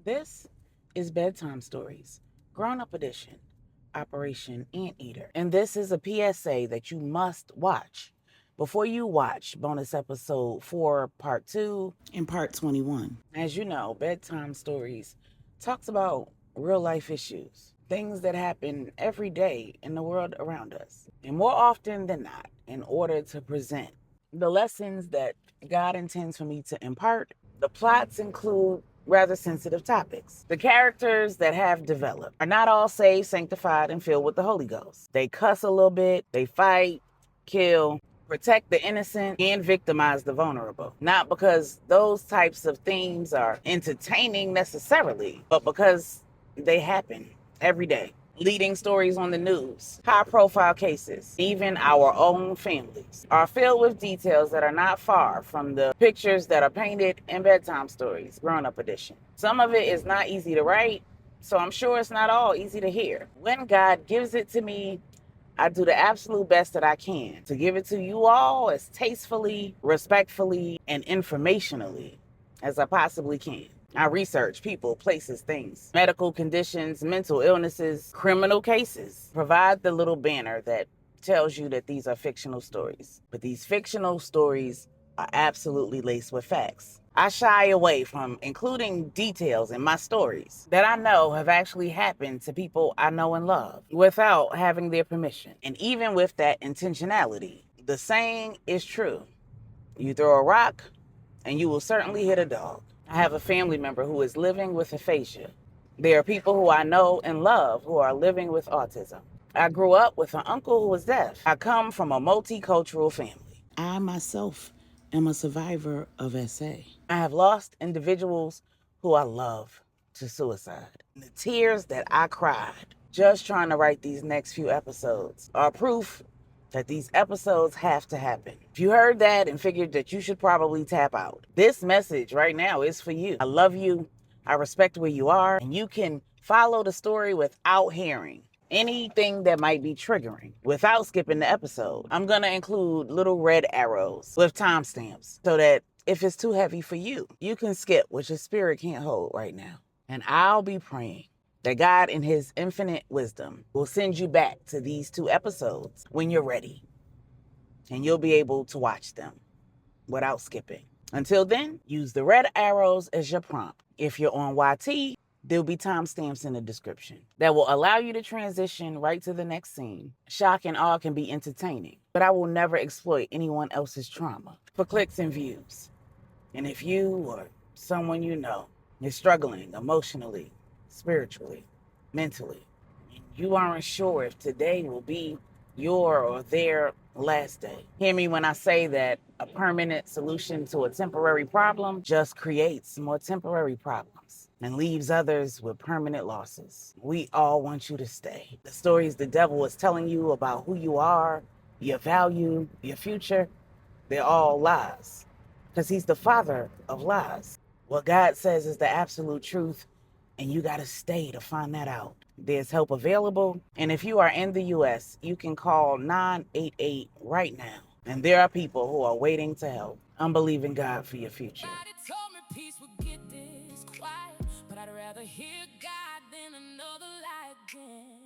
This is Bedtime Stories, Grownup Edition, Operation Anteater. And this is a PSA that you must watch before you watch bonus episode 4, part 2, and part 21. As you know, Bedtime Stories talks about real life issues, things that happen every day in the world around us. And more often than not, in order to present the lessons that God intends for me to impart, the plots include rather sensitive topics. The characters that have developed are not all saved, sanctified, and filled with the Holy Ghost. They cuss a little bit, they fight, kill, protect the innocent, and victimize the vulnerable. Not because those types of themes are entertaining necessarily, but because they happen every day. Leading stories on the news, high profile cases, even our own families are filled with details that are not far from the pictures that are painted in Bedtime Stories, Grown Up Edition. Some of it is not easy to write, so I'm sure it's not all easy to hear. When God gives it to me, I do the absolute best that I can to give it to you all as tastefully, respectfully, and informationally as I possibly can. I research people, places, things, medical conditions, mental illnesses, criminal cases. Provide the little banner that tells you that these are fictional stories. But these fictional stories are absolutely laced with facts. I shy away from including details in my stories that I know have actually happened to people I know and love without having their permission. And even with that intentionality, the saying is true. You throw a rock and you will certainly hit a dog. I have a family member who is living with aphasia. There are people who I know and love who are living with autism. I grew up with an uncle who was deaf. I come from a multicultural family. I myself am a survivor of SA. I have lost individuals who I love to suicide. The tears that I cried just trying to write these next few episodes are proof that these episodes have to happen. If you heard that and figured that you should probably tap out, this message right now is for you. I love you. I respect where you are. And you can follow the story without hearing anything that might be triggering without skipping the episode. I'm going to include little red arrows with timestamps so that if it's too heavy for you, you can skip what your spirit can't hold right now. And I'll be praying that God, in his infinite wisdom, will send you back to these 2 episodes when you're ready. And you'll be able to watch them without skipping. Until then, use the red arrows as your prompt. If you're on YT, there'll be timestamps in the description that will allow you to transition right to the next scene. Shock and awe can be entertaining, but I will never exploit anyone else's trauma for clicks and views. And if you or someone you know is struggling emotionally, spiritually, mentally, and you aren't sure if today will be your or their last day, hear me when I say that a permanent solution to a temporary problem just creates more temporary problems and leaves others with permanent losses. We all want you to stay. The stories the devil is telling you about who you are, your value, your future, they're all lies, because he's the father of lies. What God says is the absolute truth, and you got to stay to find that out. There's help available, and if you are in the U.S., you can call 988 right now, and there are people who are waiting to help. I'm believing God for your future. Somebody told me peace would get this quiet, but I'd rather hear God than another lie again.